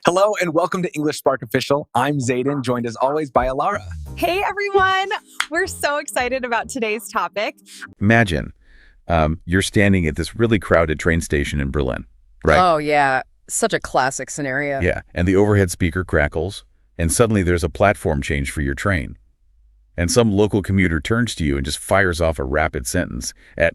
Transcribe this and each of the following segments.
Hello and welcome to English Spark Official. I'm Zayden, joined as always by Alara. Hey everyone! We're so excited about today's topic. Imagine you're standing at this really crowded train station in Berlin, right? Oh, yeah. Such a classic scenario. Yeah, and the overhead speaker crackles, and suddenly there's a platform change for your train. And some local commuter turns to you and just fires off a rapid sentence at,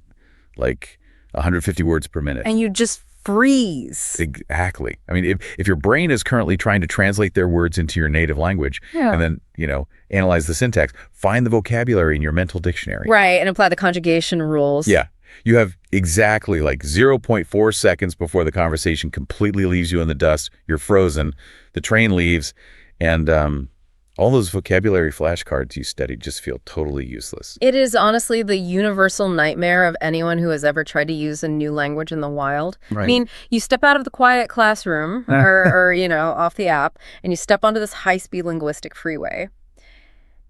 like, 150 words per minute. And you just freeze. Exactly. I mean, if your brain is currently trying to translate their words into your native language and then, analyze the syntax, find the vocabulary in your mental dictionary. Right, and apply the conjugation rules. Yeah. You have exactly like 0.4 seconds before the conversation completely leaves you in the dust. You're frozen. The train leaves, and all those vocabulary flashcards you studied just feel totally useless. It is honestly the universal nightmare of anyone who has ever tried to use a new language in the wild. Right. I mean, you step out of the quiet classroom or off the app, and you step onto this high-speed linguistic freeway.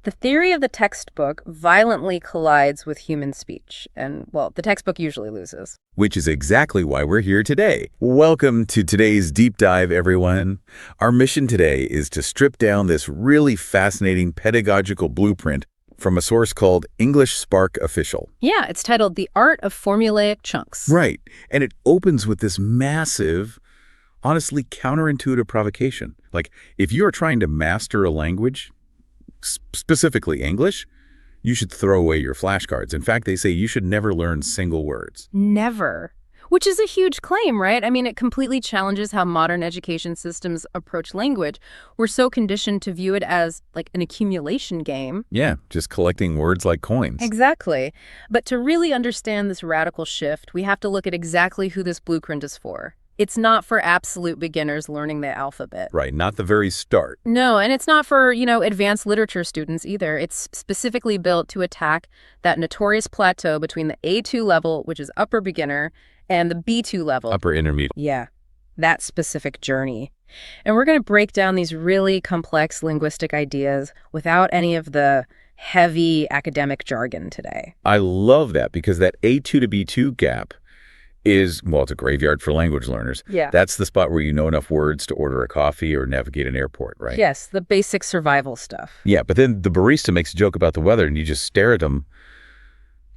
The theory of the textbook violently collides with human speech, and, well, the textbook usually loses. Which is exactly why we're here today. Welcome to today's deep dive, everyone. Our mission today is to strip down this really fascinating pedagogical blueprint from a source called English Spark Official. Yeah, it's titled The Art of Formulaic Chunks. Right, and it opens with this massive, honestly counterintuitive provocation. Like, if you're trying to master a language, specifically English, you should throw away your flashcards. In fact, they say you should never learn single words. Never. Which is a huge claim, right? I mean, it completely challenges how modern education systems approach language. We're so conditioned to view it as like an accumulation game. Yeah, just collecting words like coins. Exactly. But to really understand this radical shift, we have to look at exactly who this blueprint is for. It's not for absolute beginners learning the alphabet. Right, not the very start. No, and it's not for, advanced literature students either. It's specifically built to attack that notorious plateau between the A2 level, which is upper beginner, and the B2 level. Upper intermediate. Yeah, that specific journey. And we're going to break down these really complex linguistic ideas without any of the heavy academic jargon today. I love that because that A2 to B2 gap is, well, it's a graveyard for language learners. Yeah. That's the spot where you know enough words to order a coffee or navigate an airport, right? Yes, the basic survival stuff. Yeah, but then the barista makes a joke about the weather and you just stare at them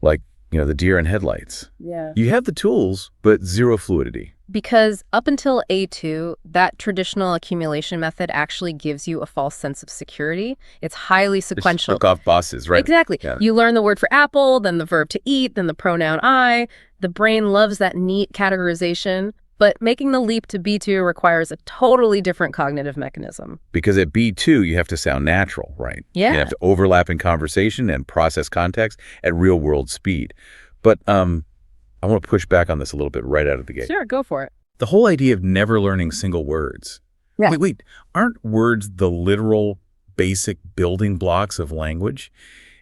like, the deer in headlights. Yeah. You have the tools, but zero fluidity. Because up until A2, that traditional accumulation method actually gives you a false sense of security. It's highly sequential. Just off bosses, right? Exactly. Yeah. You learn the word for apple, then the verb to eat, then the pronoun I. The brain loves that neat categorization, but making the leap to B2 requires a totally different cognitive mechanism. Because at B2, you have to sound natural, right? Yeah. You have to overlap in conversation and process context at real-world speed. But I want to push back on this a little bit right out of the gate. Sure, go for it. The whole idea of never learning single words. Yeah. Wait, aren't words the literal basic building blocks of language?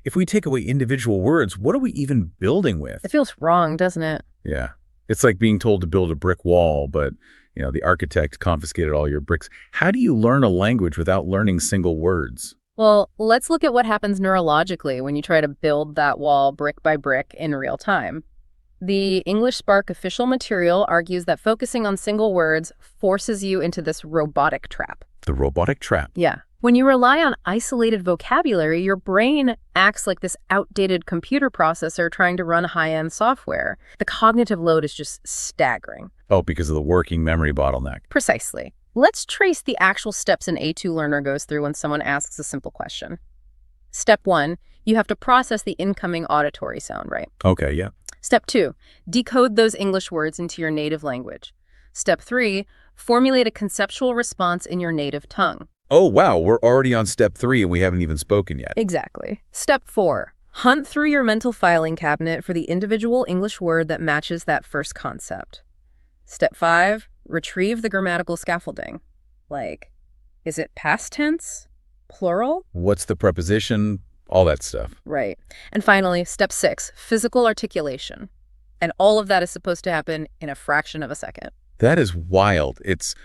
If we take away individual words, what are we even building with? It feels wrong, doesn't it? Yeah. It's like being told to build a brick wall, but, the architect confiscated all your bricks. How do you learn a language without learning single words? Well, let's look at what happens neurologically when you try to build that wall brick by brick in real time. The English Spark official material argues that focusing on single words forces you into this robotic trap. The robotic trap. Yeah. When you rely on isolated vocabulary, your brain acts like this outdated computer processor trying to run high-end software. The cognitive load is just staggering. Oh, because of the working memory bottleneck. Precisely. Let's trace the actual steps an A2 learner goes through when someone asks a simple question. Step 1, you have to process the incoming auditory sound, right? Okay, yeah. Step 2, decode those English words into your native language. Step 3, formulate a conceptual response in your native tongue. Oh, wow, we're already on step 3 and we haven't even spoken yet. Exactly. Step 4, hunt through your mental filing cabinet for the individual English word that matches that first concept. Step 5, retrieve the grammatical scaffolding. Like, is it past tense? Plural? What's the preposition? All that stuff. Right. And finally, step 6, physical articulation. And all of that is supposed to happen in a fraction of a second. That is wild. It's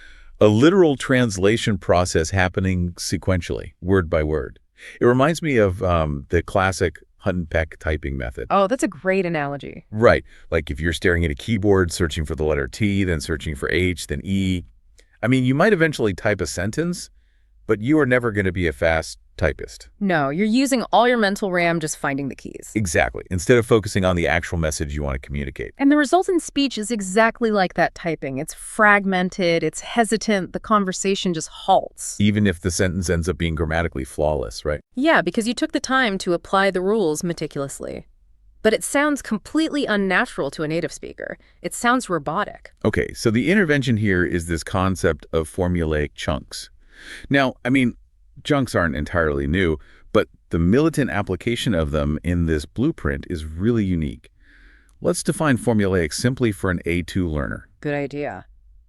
a literal translation process happening sequentially, word by word. It reminds me of the classic hunt and peck typing method. Oh, that's a great analogy. Right. Like if you're staring at a keyboard, searching for the letter T, then searching for H, then E. I mean, you might eventually type a sentence, but you are never going to be a fast typist. No, you're using all your mental RAM just finding the keys. Exactly, instead of focusing on the actual message you want to communicate. And the resultant speech is exactly like that typing. It's fragmented, it's hesitant, the conversation just halts. Even if the sentence ends up being grammatically flawless, right? Yeah, because you took the time to apply the rules meticulously. But it sounds completely unnatural to a native speaker. It sounds robotic. Okay, so the intervention here is this concept of formulaic chunks. Now, I mean, chunks aren't entirely new, but the militant application of them in this blueprint is really unique. Let's define formulaic simply for an A2 learner. Good idea.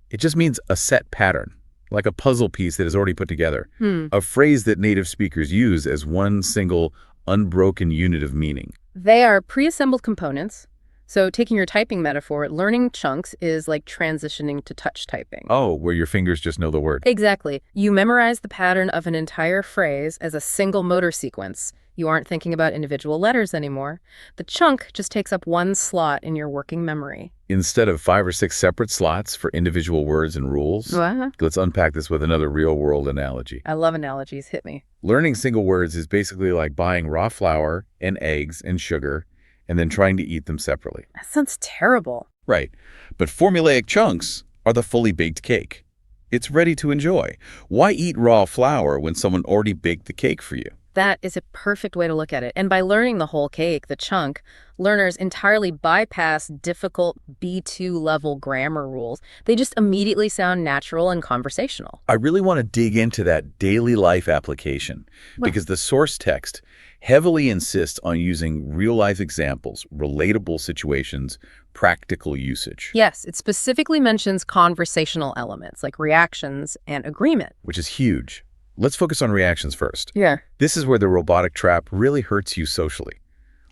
It just means a set pattern, like a puzzle piece that is already put together. A phrase that native speakers use as one single, unbroken unit of meaning. They are pre-assembled components. So taking your typing metaphor, learning chunks is like transitioning to touch typing. Oh, where your fingers just know the word. Exactly. You memorize the pattern of an entire phrase as a single motor sequence. You aren't thinking about individual letters anymore. The chunk just takes up one slot in your working memory. Instead of 5 or 6 separate slots for individual words and rules, let's unpack this with another real-world analogy. I love analogies. Hit me. Learning single words is basically like buying raw flour and eggs and sugar and then trying to eat them separately. That sounds terrible. Right. But formulaic chunks are the fully baked cake. It's ready to enjoy. Why eat raw flour when someone already baked the cake for you? That is a perfect way to look at it. And by learning the whole cake, the chunk, learners entirely bypass difficult B2 level grammar rules. They just immediately sound natural and conversational. I really want to dig into that daily life application because the source text heavily insists on using real-life examples, relatable situations, practical usage. Yes, it specifically mentions conversational elements like reactions and agreement. Which is huge. Let's focus on reactions first. Yeah. This is where the robotic trap really hurts you socially.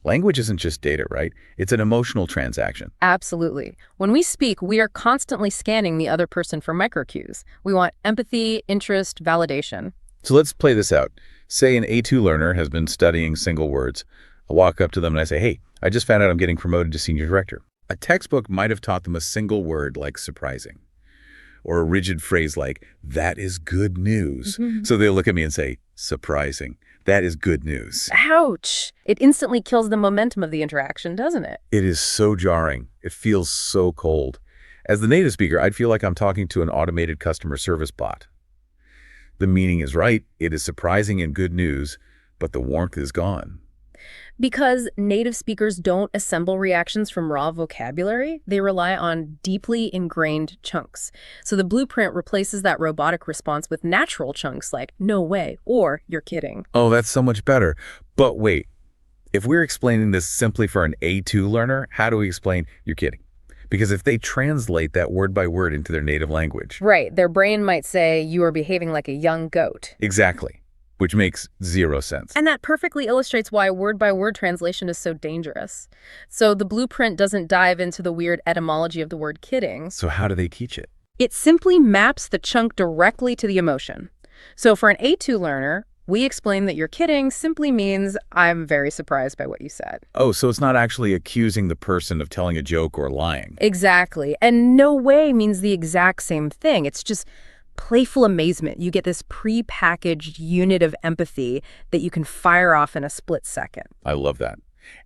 Language isn't just data, right? It's an emotional transaction. Absolutely. When we speak, we are constantly scanning the other person for microcues. We want empathy, interest, validation. So let's play this out. Say an A2 learner has been studying single words. I walk up to them and I say, hey, I just found out I'm getting promoted to senior director. A textbook might have taught them a single word like surprising, or a rigid phrase like, that is good news. So they'll look at me and say, surprising. That is good news. Ouch! It instantly kills the momentum of the interaction, doesn't it? It is so jarring. It feels so cold. As the native speaker, I'd feel like I'm talking to an automated customer service bot. The meaning is right. It is surprising and good news, but the warmth is gone. Because native speakers don't assemble reactions from raw vocabulary, they rely on deeply ingrained chunks. So the blueprint replaces that robotic response with natural chunks like, no way, or you're kidding. Oh, that's so much better. But wait, if we're explaining this simply for an A2 learner, how do we explain you're kidding? Because if they translate that word by word into their native language. Right, their brain might say, you are behaving like a young goat. Exactly. Which makes zero sense. And that perfectly illustrates why word-by-word translation is so dangerous. So the blueprint doesn't dive into the weird etymology of the word kidding. So how do they teach it? It simply maps the chunk directly to the emotion. So for an A2 learner, we explain that you're kidding simply means I'm very surprised by what you said. Oh, so it's not actually accusing the person of telling a joke or lying. Exactly. And no way means the exact same thing. It's just playful amazement. You get this pre-packaged unit of empathy that you can fire off in a split second. I love that.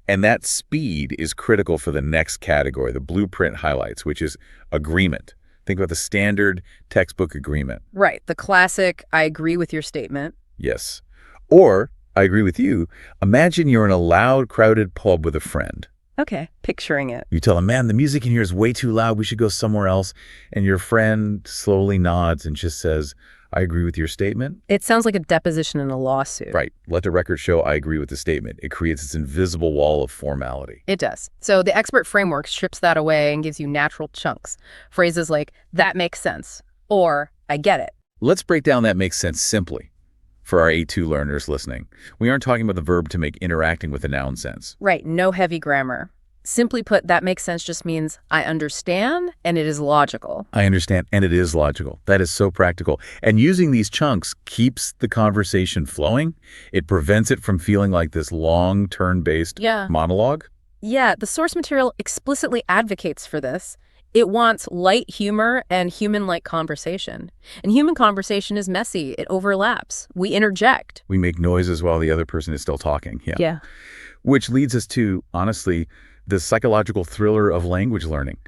And that speed is critical for the next category, the blueprint highlights, which is agreement. Think about the standard textbook agreement. Right. The classic, I agree with your statement. Yes. Or, I agree with you, imagine you're in a loud, crowded pub with a friend. Okay, picturing it. You tell them, man, the music in here is way too loud. We should go somewhere else. And your friend slowly nods and just says, I agree with your statement. It sounds like a deposition in a lawsuit. Right. Let the record show I agree with the statement. It creates this invisible wall of formality. It does. So the expert framework strips that away and gives you natural chunks. Phrases like, that makes sense, or I get it. Let's break down that makes sense simply. For our A2 learners listening, we aren't talking about the verb to make interacting with a noun sense. Right, no heavy grammar. Simply put, that makes sense just means I understand and it is logical. I understand and it is logical. That is so practical. And using these chunks keeps the conversation flowing. It prevents it from feeling like this long turn-based monologue. Yeah, the source material explicitly advocates for this. It wants light humor and human-like conversation. And human conversation is messy. It overlaps. We interject. We make noises while the other person is still talking. Yeah. Which leads us to, honestly, the psychological thriller of language learning,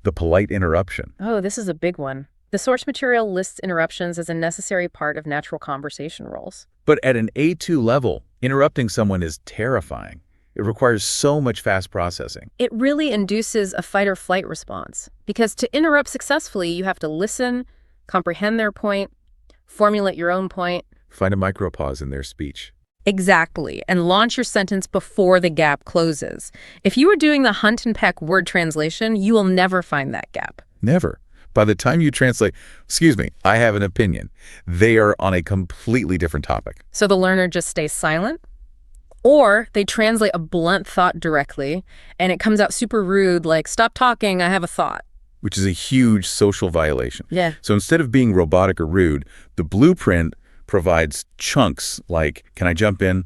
the polite interruption. Oh, this is a big one. The source material lists interruptions as a necessary part of natural conversation roles. But at an A2 level, interrupting someone is terrifying. It requires so much fast processing. It really induces a fight or flight response, because to interrupt successfully, you have to listen, comprehend their point, formulate your own point. Find a micropause in their speech. Exactly, and launch your sentence before the gap closes. If you are doing the hunt and peck word translation, you will never find that gap. Never. By the time you translate, excuse me, I have an opinion, they are on a completely different topic. So the learner just stays silent? Or they translate a blunt thought directly, and it comes out super rude, like, stop talking, I have a thought. Which is a huge social violation. Yeah. So instead of being robotic or rude, the blueprint provides chunks like, can I jump in?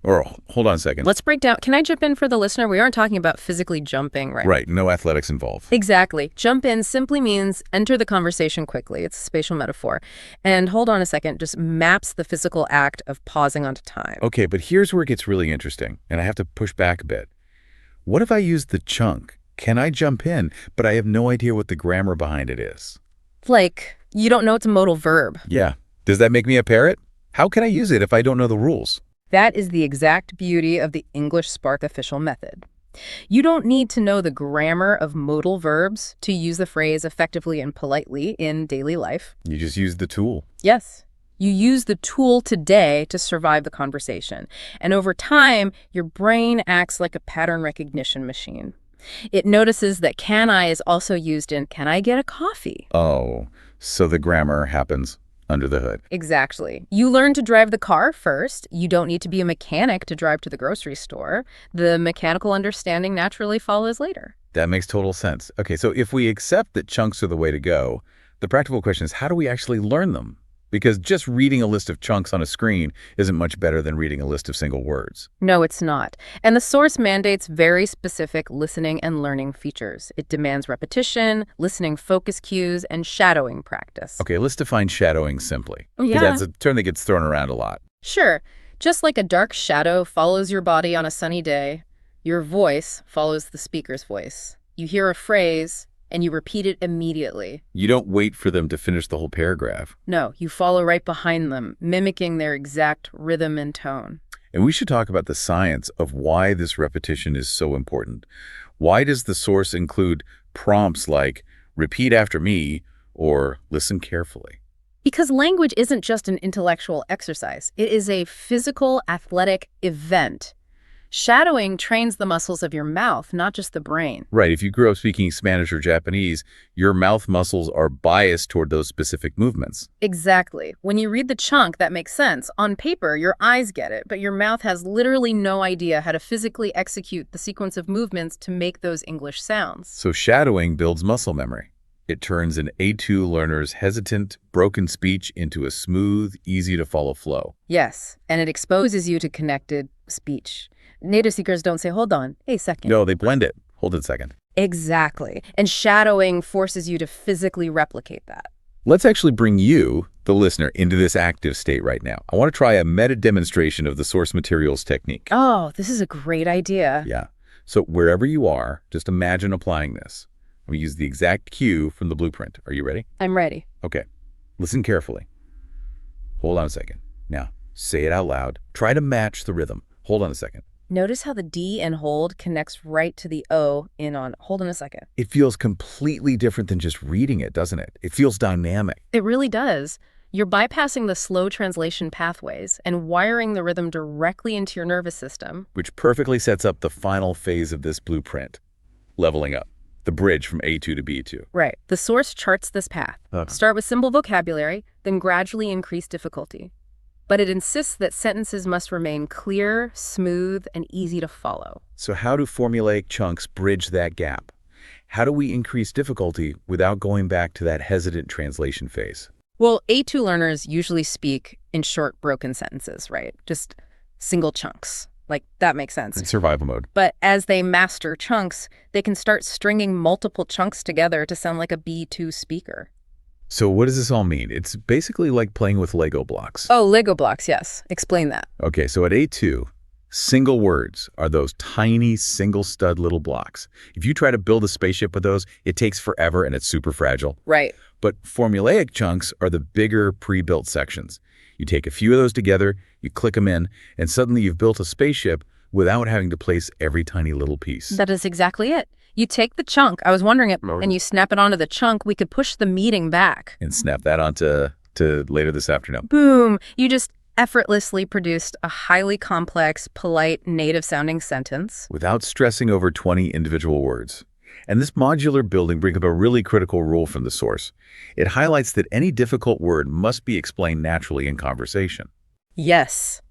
Or hold on a second. Let's break down. Can I jump in for the listener? We aren't talking about physically jumping, right? Right, no athletics involved. Exactly. Jump in simply means enter the conversation quickly. It's a spatial metaphor. And hold on a second, just maps the physical act of pausing onto time. Okay, but here's where it gets really interesting, and I have to push back a bit. What if I use the chunk? Can I jump in, but I have no idea what the grammar behind it is? Like, you don't know it's a modal verb. Yeah. Does that make me a parrot? How can I use it if I don't know the rules? That is the exact beauty of the English Spark official method. You don't need to know the grammar of modal verbs to use the phrase effectively and politely in daily life. You just use the tool. Yes. You use the tool today to survive the conversation. And over time, your brain acts like a pattern recognition machine. It notices that can I is also used in can I get a coffee? Oh, so the grammar happens under the hood. Exactly. You learn to drive the car first. You don't need to be a mechanic to drive to the grocery store. The mechanical understanding naturally follows later. That makes total sense. Okay, so if we accept that chunks are the way to go, the practical question is, how do we actually learn them? Because just reading a list of chunks on a screen isn't much better than reading a list of single words. No, it's not. And the source mandates very specific listening and learning features. It demands repetition, listening focus cues, and shadowing practice. Okay, let's define shadowing simply. Yeah. That's a term that gets thrown around a lot. Sure. Just like a dark shadow follows your body on a sunny day, your voice follows the speaker's voice. You hear a phrase, and you repeat it immediately. You don't wait for them to finish the whole paragraph. No, you follow right behind them, mimicking their exact rhythm and tone. And we should talk about the science of why this repetition is so important. Why does the source include prompts like, repeat after me, or listen carefully? Because language isn't just an intellectual exercise. It is a physical, athletic event. Shadowing trains the muscles of your mouth, not just the brain. Right. If you grew up speaking Spanish or Japanese, your mouth muscles are biased toward those specific movements. Exactly. When you read the chunk, that makes sense. On paper, your eyes get it, but your mouth has literally no idea how to physically execute the sequence of movements to make those English sounds. So shadowing builds muscle memory. It turns an A2 learner's hesitant, broken speech into a smooth, easy-to-follow flow. Yes, and it exposes you to connected speech. Native speakers don't say, hold on, a second. No, they blend it. Hold it a second. Exactly. And shadowing forces you to physically replicate that. Let's actually bring you, the listener, into this active state right now. I want to try a meta demonstration of the source materials technique. Oh, this is a great idea. Yeah. So wherever you are, just imagine applying this. We use the exact cue from the blueprint. Are you ready? I'm ready. Okay. Listen carefully. Hold on a second. Now, say it out loud. Try to match the rhythm. Hold on a second. Notice how the D in hold connects right to the O in on. Hold on a second. It feels completely different than just reading it, doesn't it? It feels dynamic. It really does. You're bypassing the slow translation pathways and wiring the rhythm directly into your nervous system. Which perfectly sets up the final phase of this blueprint, leveling up, the bridge from A2 to B2. Right. The source charts this path. Start with simple vocabulary, then gradually increase difficulty. But it insists that sentences must remain clear, smooth, and easy to follow. So how do formulaic chunks bridge that gap? How do we increase difficulty without going back to that hesitant translation phase? Well, A2 learners usually speak in short, broken sentences, right? Just single chunks. Like, that makes sense. In survival mode. But as they master chunks, they can start stringing multiple chunks together to sound like a B2 speaker. So what does this all mean? It's basically like playing with Lego blocks. Oh, Lego blocks, yes. Explain that. Okay, so at A2, single words are those tiny single stud little blocks. If you try to build a spaceship with those, it takes forever and it's super fragile. Right. But formulaic chunks are the bigger pre-built sections. You take a few of those together, you click them in, and suddenly you've built a spaceship without having to place every tiny little piece. That is exactly it. You take the chunk, I was wondering it, and you snap it onto the chunk, we could push the meeting back. And snap that onto later this afternoon. Boom! You just effortlessly produced a highly complex, polite, native-sounding sentence. Without stressing over 20 individual words. And this modular building brings up a really critical rule from the source. It highlights that any difficult word must be explained naturally in conversation. Yes.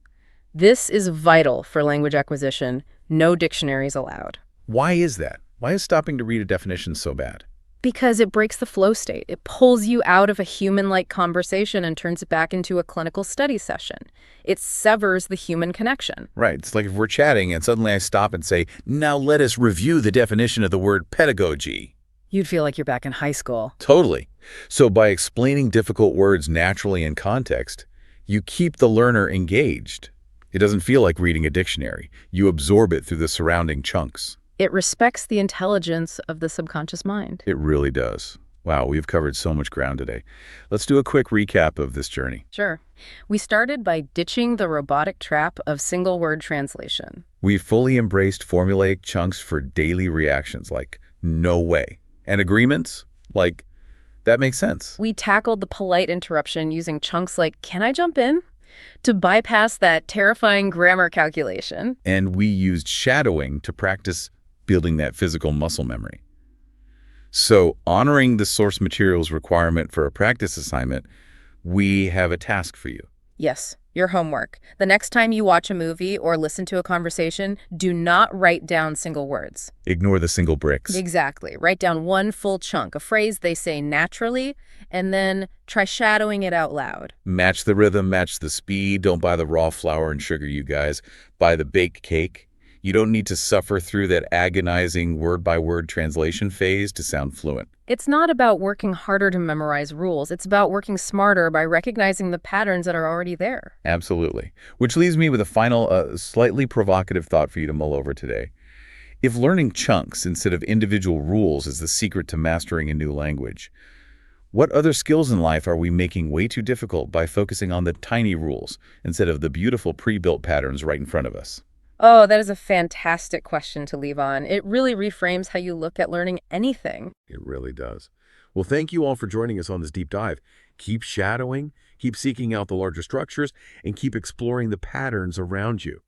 This is vital for language acquisition. No dictionaries allowed. Why is that? Why is stopping to read a definition so bad? Because it breaks the flow state. It pulls you out of a human-like conversation and turns it back into a clinical study session. It severs the human connection. Right. It's like if we're chatting and suddenly I stop and say, now let us review the definition of the word pedagogy. You'd feel like you're back in high school. Totally. So by explaining difficult words naturally in context, you keep the learner engaged. It doesn't feel like reading a dictionary. You absorb it through the surrounding chunks. It respects the intelligence of the subconscious mind. It really does. Wow, we've covered so much ground today. Let's do a quick recap of this journey. Sure. We started by ditching the robotic trap of single-word translation. We fully embraced formulaic chunks for daily reactions like, no way. And agreements like, that makes sense. We tackled the polite interruption using chunks like, can I jump in? To bypass that terrifying grammar calculation. And we used shadowing to practice building that physical muscle memory. So, honoring the source materials requirement for a practice assignment, we have a task for you. Yes, your homework. The next time you watch a movie or listen to a conversation, do not write down single words. Ignore the single bricks. Exactly. Write down one full chunk, a phrase they say naturally, and then try shadowing it out loud. Match the rhythm, match the speed. Don't buy the raw flour and sugar, you guys. Buy the baked cake. You don't need to suffer through that agonizing word-by-word translation phase to sound fluent. It's not about working harder to memorize rules. It's about working smarter by recognizing the patterns that are already there. Absolutely. Which leaves me with a final, slightly provocative thought for you to mull over today. If learning chunks instead of individual rules is the secret to mastering a new language, what other skills in life are we making way too difficult by focusing on the tiny rules instead of the beautiful pre-built patterns right in front of us? Oh, that is a fantastic question to leave on. It really reframes how you look at learning anything. It really does. Well, thank you all for joining us on this deep dive. Keep shadowing, keep seeking out the larger structures, and keep exploring the patterns around you.